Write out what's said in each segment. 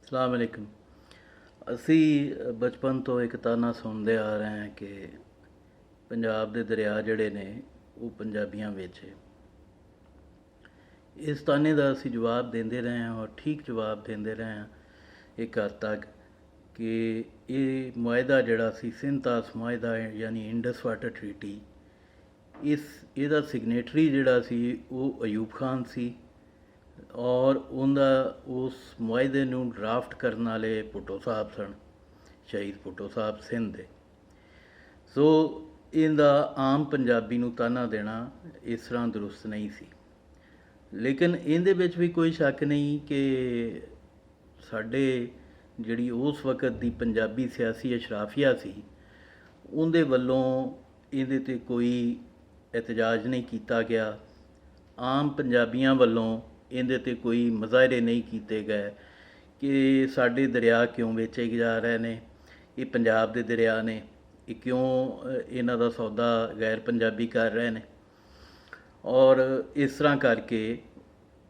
अस्सलाम वालेकुम। ਅਸੀਂ ਬਚਪਨ ਤੋਂ ਇੱਕ ਤਾਨਾ ਸੁਣਦੇ ਆ ਰਹੇ ਹਾਂ ਕਿ ਪੰਜਾਬ ਦੇ ਦਰਿਆ ਜਿਹੜੇ ਨੇ ਉਹ ਪੰਜਾਬੀਆਂ ਵਿੱਚ ਹੈ। ਇਸ ਤਾਨੇ ਦਾ ਅਸੀਂ ਜਵਾਬ ਦਿੰਦੇ ਰਹੇ ਹਾਂ ਔਰ ਠੀਕ ਜਵਾਬ ਦਿੰਦੇ ਰਹੇ ਹਾਂ ਇੱਕ ਹੱਦ ਤੱਕ ਕਿ ਇਹ ਮੁਆਹਿਦਾ ਜਿਹੜਾ ਸੀ ਸਿੰਤਾਸ ਮੁਆਹਿਦਾ ਯਾਨੀ ਇੰਡਸ ਵਾਟਰ ਟਰੀਟੀ, ਇਹਦਾ ਸਿਗਨੇਟਰੀ ਜਿਹੜਾ ਸੀ ਉਹ ਅਯੂਬ ਖਾਨ ਸੀ ਔਰ ਉਹਦਾ ਉਸ ਮੁਆਹਿਦੇ ਨੂੰ ਡਰਾਫਟ ਕਰਨ ਵਾਲੇ ਭੁੱਟੋ ਸਾਹਿਬ ਸਨ, ਸ਼ਹੀਦ ਭੁੱਟੋ ਸਾਹਿਬ ਸਿੰਧ ਦੇ। ਸੋ ਇਹਦਾ ਆਮ ਪੰਜਾਬੀ ਨੂੰ ਤਾਨਾ ਦੇਣਾ ਇਸ ਤਰ੍ਹਾਂ ਦਰੁਸਤ ਨਹੀਂ ਸੀ, ਲੇਕਿਨ ਇਹਦੇ ਵਿੱਚ ਵੀ ਕੋਈ ਸ਼ੱਕ ਨਹੀਂ ਕਿ ਸਾਡੇ ਜਿਹੜੀ ਉਸ ਵਕਤ ਦੀ ਪੰਜਾਬੀ ਸਿਆਸੀ ਅਸ਼ਰਾਫੀਆ ਸੀ ਉਹਦੇ ਵੱਲੋਂ ਇਹਦੇ 'ਤੇ ਕੋਈ ਇਤਜਾਜ ਨਹੀਂ ਕੀਤਾ ਗਿਆ। ਆਮ ਪੰਜਾਬੀਆਂ ਵੱਲੋਂ ਇਹਦੇ 'ਤੇ ਕੋਈ ਮੁਜ਼ਾਹਰੇ ਨਹੀਂ ਕੀਤੇ ਗਏ ਕਿ ਸਾਡੇ ਦਰਿਆ ਕਿਉਂ ਵੇਚੇ ਜਾ ਰਹੇ ਨੇ, ਇਹ ਪੰਜਾਬ ਦੇ ਦਰਿਆ ਨੇ, ਇਹ ਕਿਉਂ ਇਹਨਾਂ ਦਾ ਸੌਦਾ ਗੈਰ ਪੰਜਾਬੀ ਕਰ ਰਹੇ ਨੇ। ਔਰ ਇਸ ਤਰ੍ਹਾਂ ਕਰਕੇ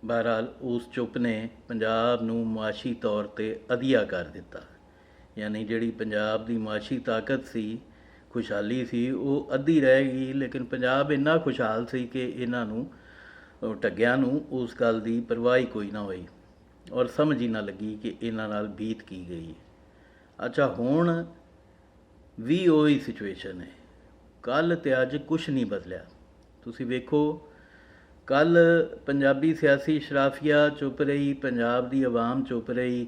ਬਹਰਹਾਲ ਉਸ ਚੁੱਪ ਨੇ ਪੰਜਾਬ ਨੂੰ ਮੁਆਸ਼ੀ ਤੌਰ 'ਤੇ ਅਧੀਆ ਕਰ ਦਿੱਤਾ, ਯਾਨੀ ਜਿਹੜੀ ਪੰਜਾਬ ਦੀ ਮੁਆਸ਼ੀ ਤਾਕਤ ਸੀ, ਖੁਸ਼ਹਾਲੀ ਸੀ, ਉਹ ਅੱਧੀ ਰਹਿ ਗਈ। ਲੇਕਿਨ ਪੰਜਾਬ ਇੰਨਾ ਖੁਸ਼ਹਾਲ ਸੀ ਕਿ ਇਹਨਾਂ ਨੂੰ ਢੱਗਿਆਂ ਨੂੰ ਉਸ ਗੱਲ ਦੀ ਪਰਵਾਹ ਕੋਈ ਨਾ ਹੋਈ ਔਰ ਸਮਝ ਹੀ ਨਾ ਲੱਗੀ ਕਿ ਇਹਨਾਂ ਨਾਲ ਬੀਤ ਕੀ ਗਈ। ਅੱਛਾ, ਹੁਣ ਵੀ ਉਹੀ ਸਿਚੁਏਸ਼ਨ ਹੈ, ਕੱਲ੍ਹ ਅਤੇ ਅੱਜ ਕੁਛ ਨਹੀਂ ਬਦਲਿਆ। ਤੁਸੀਂ ਵੇਖੋ, ਕੱਲ੍ਹ ਪੰਜਾਬੀ ਸਿਆਸੀ ਸ਼ਰਾਫੀਆ ਚੁੱਪ ਰਹੀ, ਪੰਜਾਬ ਦੀ ਆਵਾਮ ਚੁੱਪ ਰਹੀ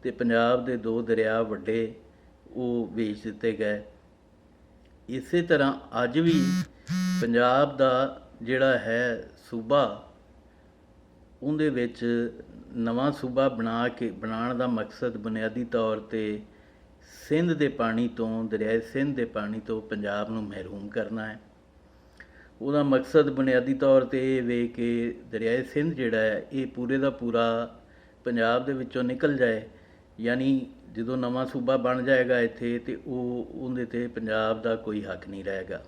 ਅਤੇ ਪੰਜਾਬ ਦੇ ਦੋ ਦਰਿਆ ਵੱਡੇ ਉਹ ਵੇਚ ਦਿੱਤੇ ਗਏ। ਇਸੇ ਤਰ੍ਹਾਂ ਅੱਜ ਵੀ ਪੰਜਾਬ ਦਾ ਜਿਹੜਾ ਹੈ ਸੂਬਾ, ਉਹਦੇ ਵਿੱਚ ਨਵਾਂ ਸੂਬਾ ਬਣਾਉਣ ਦਾ ਮਕਸਦ ਬੁਨਿਆਦੀ ਤੌਰ 'ਤੇ ਸਿੰਧ ਦੇ ਪਾਣੀ ਤੋਂ, ਦਰਿਆਏ ਸਿੰਧ ਦੇ ਪਾਣੀ ਤੋਂ ਪੰਜਾਬ ਨੂੰ ਮਹਿਰੂਮ ਕਰਨਾ ਹੈ। ਉਹਦਾ ਮਕਸਦ ਬੁਨਿਆਦੀ ਤੌਰ 'ਤੇ ਇਹ ਵੇ ਕਿ ਦਰਿਆਏ ਸਿੰਧ ਜਿਹੜਾ ਹੈ ਇਹ ਪੂਰੇ ਦਾ ਪੂਰਾ ਪੰਜਾਬ ਦੇ ਵਿੱਚੋਂ ਨਿਕਲ ਜਾਏ, ਯਾਨੀ ਜਦੋਂ ਨਵਾਂ ਸੂਬਾ ਬਣ ਜਾਏਗਾ ਇੱਥੇ ਅਤੇ ਉਹਦੇ 'ਤੇ ਪੰਜਾਬ ਦਾ ਕੋਈ ਹੱਕ ਨਹੀਂ ਰਹੇਗਾ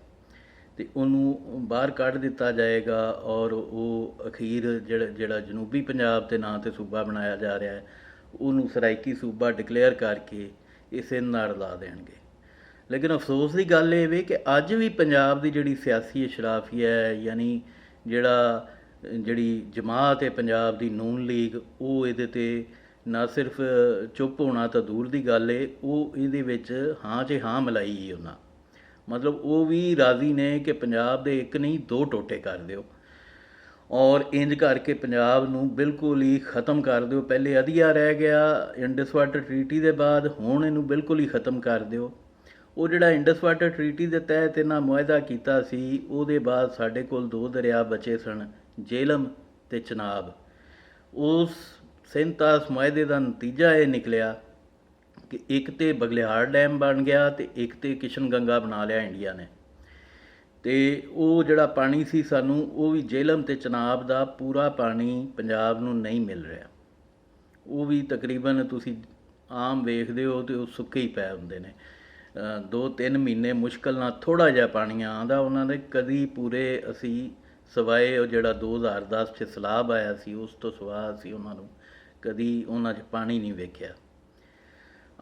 ਅਤੇ ਉਹਨੂੰ ਬਾਹਰ ਕੱਢ ਦਿੱਤਾ ਜਾਏਗਾ। ਔਰ ਉਹ ਅਖੀਰ ਜਿਹੜਾ ਜਨੂਬੀ ਪੰਜਾਬ ਦੇ ਨਾਂ 'ਤੇ ਸੂਬਾ ਬਣਾਇਆ ਜਾ ਰਿਹਾ ਹੈ ਉਹਨੂੰ ਸਰਾਇਕੀ ਸੂਬਾ ਡਿਕਲੇਅਰ ਕਰਕੇ ਇਹ ਸਿੰਧ ਨਾਲ ਰਲਾ ਦੇਣਗੇ। ਲੇਕਿਨ ਅਫਸੋਸ ਦੀ ਗੱਲ ਇਹ ਵੇ ਕਿ ਅੱਜ ਵੀ ਪੰਜਾਬ ਦੀ ਜਿਹੜੀ ਸਿਆਸੀ ਅਸ਼ਰਾਫੀਆ ਹੈ, ਯਾਨੀ ਜਿਹੜੀ ਜਮਾਤ ਹੈ ਪੰਜਾਬ ਦੀ ਨੂਨ ਲੀਗ, ਉਹ ਇਹਦੇ 'ਤੇ ਨਾ ਸਿਰਫ ਚੁੱਪ ਹੋਣਾ ਤਾਂ ਦੂਰ ਦੀ ਗੱਲ ਹੈ, ਉਹ ਇਹਦੇ ਵਿੱਚ ਹਾਂ 'ਚ ਹਾਂ ਮਿਲਾਈ ਹੀ ਉਹਨਾਂ। ਮਤਲਬ ਉਹ ਵੀ ਰਾਜ਼ੀ ਨੇ ਕਿ ਪੰਜਾਬ ਦੇ ਇੱਕ ਨਹੀਂ ਦੋ ਟੋਟੇ ਕਰ ਦਿਓ ਔਰ ਇੰਜ ਕਰਕੇ ਪੰਜਾਬ ਨੂੰ ਬਿਲਕੁਲ ਹੀ ਖ਼ਤਮ ਕਰ ਦਿਓ। ਪਹਿਲੇ ਅਧੀਆ ਰਹਿ ਗਿਆ ਇੰਡਸ ਵਾਟਰ ਟਰੀਟੀ ਦੇ ਬਾਅਦ, ਹੁਣ ਇਹਨੂੰ ਬਿਲਕੁਲ ਹੀ ਖ਼ਤਮ ਕਰ ਦਿਓ। ਉਹ ਜਿਹੜਾ ਇੰਡਸ ਵਾਟਰ ਟਰੀਟੀ ਦੇ ਤਹਿਤ ਇਹਨਾਂ ਮੁਆਹਿਦਾ ਕੀਤਾ ਸੀ, ਉਹਦੇ ਬਾਅਦ ਸਾਡੇ ਕੋਲ ਦੋ ਦਰਿਆ ਬਚੇ ਸਨ, ਜੇਹਲਮ ਅਤੇ ਚਨਾਬ। ਉਸ ਸਿੰਤਾਸ ਮੁਆਹਿਦੇ ਦਾ ਨਤੀਜਾ ਇਹ ਨਿਕਲਿਆ ਕਿ ਇੱਕ ਤਾਂ ਬਗਲਿਹਾਰ ਡੈਮ ਬਣ ਗਿਆ ਅਤੇ ਇੱਕ ਤਾਂ ਕਿਸ਼ਨ ਗੰਗਾ ਬਣਾ ਲਿਆ ਇੰਡੀਆ ਨੇ। ਅਤੇ ਉਹ ਜਿਹੜਾ ਪਾਣੀ ਸੀ ਸਾਨੂੰ, ਉਹ ਵੀ ਜੇਹਲਮ ਅਤੇ ਚਨਾਬ ਦਾ ਪੂਰਾ ਪਾਣੀ ਪੰਜਾਬ ਨੂੰ ਨਹੀਂ ਮਿਲ ਰਿਹਾ। ਉਹ ਵੀ ਤਕਰੀਬਨ ਤੁਸੀਂ ਆਮ ਵੇਖਦੇ ਹੋ ਅਤੇ ਉਹ ਸੁੱਕੇ ਹੀ ਪਏ ਹੁੰਦੇ ਨੇ। 2-3 ਮਹੀਨੇ ਮੁਸ਼ਕਿਲ ਨਾਲ ਥੋੜ੍ਹਾ ਜਿਹਾ ਪਾਣੀ ਆਉਂਦਾ ਉਹਨਾਂ ਦੇ। ਕਦੀ ਪੂਰੇ ਅਸੀਂ ਸਵਾਏ ਉਹ ਜਿਹੜਾ 2010 'ਚ ਸੈਲਾਬ ਆਇਆ ਸੀ ਉਸ ਤੋਂ ਸਿਵਾ ਅਸੀਂ ਉਹਨਾਂ ਨੂੰ ਕਦੀ ਉਹਨਾਂ 'ਚ ਪਾਣੀ ਨਹੀਂ ਵੇਖਿਆ।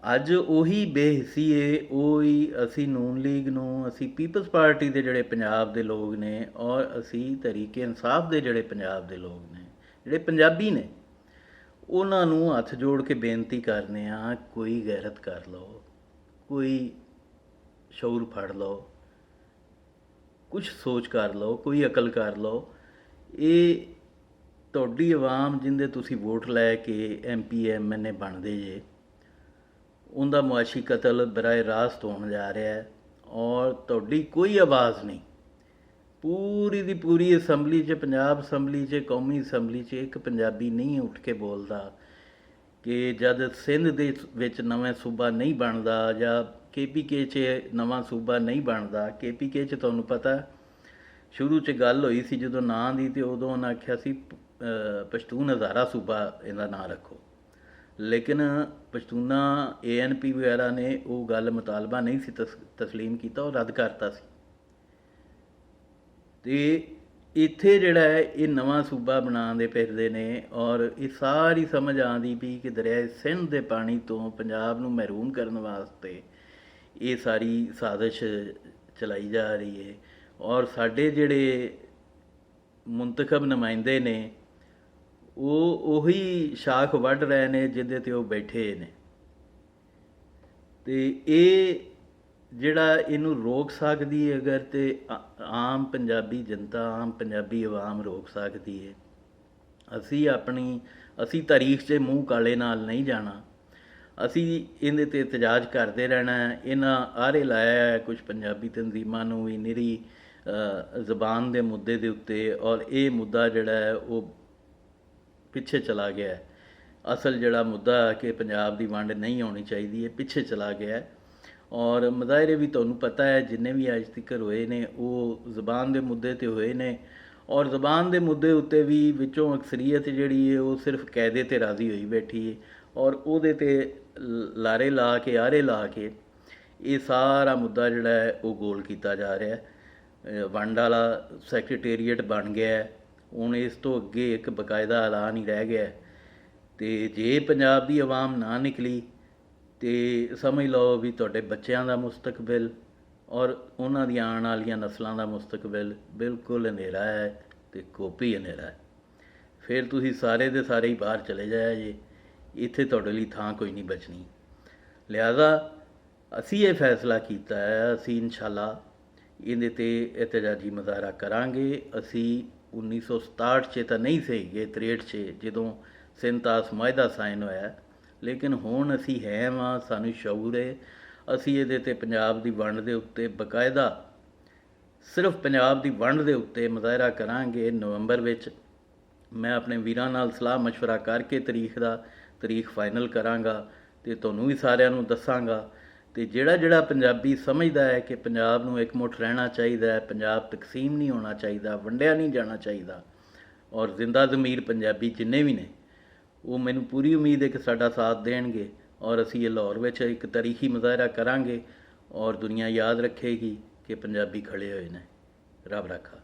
ਅੱਜ ਉਹੀ ਬੇਹਿੱਸੀਏ, ਉਹੀ ਅਸੀਂ ਨੂਨ ਲੀਗ ਨੂੰ, ਅਸੀਂ ਪੀਪਲਸ ਪਾਰਟੀ ਦੇ ਜਿਹੜੇ ਪੰਜਾਬ ਦੇ ਲੋਕ ਨੇ ਔਰ ਅਸੀਂ ਤਹਿਰੀਕ ਇਨਸਾਫ ਦੇ ਜਿਹੜੇ ਪੰਜਾਬ ਦੇ ਲੋਕ ਨੇ, ਜਿਹੜੇ ਪੰਜਾਬੀ ਨੇ, ਉਹਨਾਂ ਨੂੰ ਹੱਥ ਜੋੜ ਕੇ ਬੇਨਤੀ ਕਰਨੇ ਆ, ਕੋਈ ਗੈਰਤ ਕਰ ਲਓ, ਕੋਈ ਸ਼ਊਰ ਫੜ ਲਓ, ਕੁਛ ਸੋਚ ਕਰ ਲਓ, ਕੋਈ ਅਕਲ ਕਰ ਲਓ। ਇਹ ਤੁਹਾਡੀ ਆਵਾਮ ਜਿਹਦੇ ਤੁਸੀਂ ਵੋਟ ਲੈ ਕੇ MP MNA ਬਣਦੇ ਜੇ, ਉਹਦਾ ਮੁਆਸ਼ੀ ਕਤਲ ਬਰਾਏ ਰਾਸਤ ਹੋਣ ਜਾ ਰਿਹਾ ਹੈ ਔਰ ਤੁਹਾਡੀ ਕੋਈ ਆਵਾਜ਼ ਨਹੀਂ। ਪੂਰੀ ਦੀ ਪੂਰੀ ਅਸੈਂਬਲੀ 'ਚ, ਪੰਜਾਬ ਅਸੈਂਬਲੀ 'ਚ, ਕੌਮੀ ਅਸੈਂਬਲੀ 'ਚ ਇੱਕ ਪੰਜਾਬੀ ਨਹੀਂ ਉੱਠ ਕੇ ਬੋਲਦਾ ਕਿ ਜਦ ਸਿੰਧ ਦੇ ਵਿੱਚ ਨਵਾਂ ਸੂਬਾ ਨਹੀਂ ਬਣਦਾ ਜਾਂ KPK 'ਚ ਨਵਾਂ ਸੂਬਾ ਨਹੀਂ ਬਣਦਾ। KPK 'ਚ ਤੁਹਾਨੂੰ ਪਤਾ ਸ਼ੁਰੂ 'ਚ ਗੱਲ ਹੋਈ ਸੀ ਜਦੋਂ ਨਾਂ ਦੀ, ਅਤੇ ਉਦੋਂ ਉਹਨਾਂ ਆਖਿਆ ਸੀ ਪਸ਼ਤੂਨ ਹਜ਼ਾਰਾ ਸੂਬਾ ਇਹਦਾ ਨਾਂ ਰੱਖੋ। ਲੇਕਿਨ ਪਸ਼ਤੂਨਾ ANP ਵਗੈਰਾ ਨੇ ਉਹ ਗੱਲ ਮੁਤਾਲਬਾ ਨਹੀਂ ਸੀ ਤਸਲੀਮ ਕੀਤਾ, ਉਹ ਰੱਦ ਕਰਤਾ ਸੀ। ਅਤੇ ਇੱਥੇ ਜਿਹੜਾ ਹੈ ਇਹ ਨਵਾਂ ਸੂਬਾ ਬਣਾਉਣ ਫਿਰਦੇ ਨੇ, ਔਰ ਇਹ ਸਾਰੀ ਸਮਝ ਆਉਂਦੀ ਵੀ ਕਿ ਦਰਿਆਏ ਸਿੰਧ ਦੇ ਪਾਣੀ ਤੋਂ ਪੰਜਾਬ ਨੂੰ ਮਹਿਰੂਮ ਕਰਨ ਵਾਸਤੇ ਇਹ ਸਾਰੀ ਸਾਜ਼ਿਸ਼ ਚਲਾਈ ਜਾ ਰਹੀ ਹੈ। ਔਰ ਸਾਡੇ ਜਿਹੜੇ ਮੁੰਤਖਬ ਨੁਮਾਇੰਦੇ ਨੇ ਉਹ ਉਹੀ ਸ਼ਾਖ ਵੱਢ ਰਹੇ ਨੇ ਜਿਹਦੇ 'ਤੇ ਉਹ ਬੈਠੇ ਨੇ, ਅਤੇ ਇਹ ਜਿਹੜਾ ਇਹਨੂੰ ਰੋਕ ਸਕਦੀ ਹੈ ਅਗਰ, ਤਾਂ ਆਮ ਪੰਜਾਬੀ ਜਨਤਾ, ਆਮ ਪੰਜਾਬੀ ਆਵਾਮ ਰੋਕ ਸਕਦੀ ਹੈ। ਅਸੀਂ ਤਾਰੀਖ 'ਚ ਮੂੰਹ ਕਾਲੇ ਨਾਲ ਨਹੀਂ ਜਾਣਾ, ਅਸੀਂ ਇਹਦੇ 'ਤੇ ਇਤਜਾਜ ਕਰਦੇ ਰਹਿਣਾ ਹੈ। ਇਹਨਾਂ ਆਰੇ ਲਾਇਆ ਹੈ ਕੁਛ ਪੰਜਾਬੀ ਤਨਜ਼ੀਮਾਂ ਨੂੰ ਵੀ ਨਿਰੀ ਜ਼ਬਾਨ ਦੇ ਮੁੱਦੇ ਦੇ ਉੱਤੇ, ਔਰ ਇਹ ਮੁੱਦਾ ਜਿਹੜਾ ਹੈ ਉਹ ਪਿੱਛੇ ਚਲਾ ਗਿਆ ਹੈ। ਅਸਲ ਜਿਹੜਾ ਮੁੱਦਾ ਕਿ ਪੰਜਾਬ ਦੀ ਵੰਡ ਨਹੀਂ ਹੋਣੀ ਚਾਹੀਦੀ ਹੈ ਪਿੱਛੇ ਚਲਾ ਗਿਆ ਹੈ। ਔਰ ਮੁਜ਼ਾਹਰੇ ਵੀ ਤੁਹਾਨੂੰ ਪਤਾ ਹੈ ਜਿੰਨੇ ਵੀ ਅੱਜ ਤੱਕ ਹੋਏ ਨੇ ਉਹ ਜ਼ਬਾਨ ਦੇ ਮੁੱਦੇ 'ਤੇ ਹੋਏ ਨੇ, ਔਰ ਜ਼ਬਾਨ ਦੇ ਮੁੱਦੇ ਉੱਤੇ ਵੀ ਵਿੱਚੋਂ ਅਕਸਰੀਅਤ ਜਿਹੜੀ ਹੈ ਉਹ ਸਿਰਫ ਕਾਇਦੇ 'ਤੇ ਰਾਜ਼ੀ ਹੋਈ ਬੈਠੀ ਹੈ, ਔਰ ਉਹਦੇ 'ਤੇ ਲਾਰੇ ਲਾ ਕੇ, ਆਰੇ ਲਾ ਕੇ ਇਹ ਸਾਰਾ ਮੁੱਦਾ ਜਿਹੜਾ ਹੈ ਉਹ ਗੋਲ ਕੀਤਾ ਜਾ ਰਿਹਾ ਹੈ। ਵੰਡ ਵਾਲਾ ਸੈਕਟਰੀਏਟ ਬਣ ਗਿਆ, ਹੁਣ ਇਸ ਤੋਂ ਅੱਗੇ ਇੱਕ ਬਕਾਇਦਾ ਐਲਾਨ ਹੀ ਰਹਿ ਗਿਆ, ਅਤੇ ਜੇ ਪੰਜਾਬ ਦੀ ਆਵਾਮ ਨਾ ਨਿਕਲੀ ਅਤੇ ਸਮਝ ਲਓ ਵੀ ਤੁਹਾਡੇ ਬੱਚਿਆਂ ਦਾ ਮੁਸਤਕਬਲ ਔਰ ਉਹਨਾਂ ਦੀਆਂ ਆਉਣ ਵਾਲੀਆਂ ਨਸਲਾਂ ਦਾ ਮੁਸਤਕਬਲ ਬਿਲਕੁਲ ਹਨੇਰਾ ਹੈ ਅਤੇ ਕੋਪੀ ਹਨੇਰਾ ਹੈ। ਫਿਰ ਤੁਸੀਂ ਸਾਰੇ ਦੇ ਸਾਰੇ ਹੀ ਬਾਹਰ ਚਲੇ ਜਾਇਆ ਜੇ, ਇੱਥੇ ਤੁਹਾਡੇ ਲਈ ਥਾਂ ਕੋਈ ਨਹੀਂ ਬਚਣੀ। ਲਿਹਾਜ਼ਾ ਅਸੀਂ ਇਹ ਫੈਸਲਾ ਕੀਤਾ ਹੈ, ਅਸੀਂ ਇਨਸ਼ਾਅੱਲਾ ਇਹਦੇ 'ਤੇ ਇਤਜਾਜੀ ਮੁਜ਼ਾਹਰਾ ਕਰਾਂਗੇ। ਅਸੀਂ 1967 'ਚ ਤਾਂ ਨਹੀਂ ਸੀਗੇ, 63 'ਚ ਜਦੋਂ ਸਿੰਤਾਸ ਮੁਆਹਿਦਾ ਸਾਈਨ ਹੋਇਆ, ਲੇਕਿਨ ਹੁਣ ਅਸੀਂ ਹੈ ਵਾਂ, ਸਾਨੂੰ ਸ਼ਊਰ ਹੈ। ਅਸੀਂ ਇਹਦੇ 'ਤੇ ਪੰਜਾਬ ਦੀ ਵੰਡ ਦੇ ਉੱਤੇ ਬਕਾਇਦਾ ਸਿਰਫ ਪੰਜਾਬ ਦੀ ਵੰਡ ਦੇ ਉੱਤੇ ਮੁਜ਼ਾਹਰਾ ਕਰਾਂਗੇ ਨਵੰਬਰ ਵਿੱਚ। ਮੈਂ ਆਪਣੇ ਵੀਰਾਂ ਨਾਲ ਸਲਾਹ ਮਸ਼ਵਰਾ ਕਰਕੇ ਤਰੀਖ ਫਾਈਨਲ ਕਰਾਂਗਾ ਅਤੇ ਤੁਹਾਨੂੰ ਵੀ ਸਾਰਿਆਂ ਨੂੰ ਦੱਸਾਂਗਾ। ਅਤੇ ਜਿਹੜਾ ਪੰਜਾਬੀ ਸਮਝਦਾ ਹੈ ਕਿ ਪੰਜਾਬ ਨੂੰ ਇਕਮੁੱਠ ਰਹਿਣਾ ਚਾਹੀਦਾ ਹੈ, ਪੰਜਾਬ ਤਕਸੀਮ ਨਹੀਂ ਹੋਣਾ ਚਾਹੀਦਾ, ਵੰਡਿਆ ਨਹੀਂ ਜਾਣਾ ਚਾਹੀਦਾ, ਔਰ ਜ਼ਿੰਦਾ ਜ਼ਮੀਰ ਪੰਜਾਬੀ ਜਿੰਨੇ ਵੀ ਨੇ ਉਹ ਮੈਨੂੰ ਪੂਰੀ ਉਮੀਦ ਹੈ ਕਿ ਸਾਡਾ ਸਾਥ ਦੇਣਗੇ, ਔਰ ਅਸੀਂ ਇਹ ਲਾਹੌਰ ਵਿੱਚ ਇੱਕ ਤਾਰੀਖੀ ਮੁਜ਼ਾਹਰਾ ਕਰਾਂਗੇ, ਔਰ ਦੁਨੀਆ ਯਾਦ ਰੱਖੇਗੀ ਕਿ ਪੰਜਾਬੀ ਖੜ੍ਹੇ ਹੋਏ ਨੇ। ਰੱਬ ਰਾਖਾ।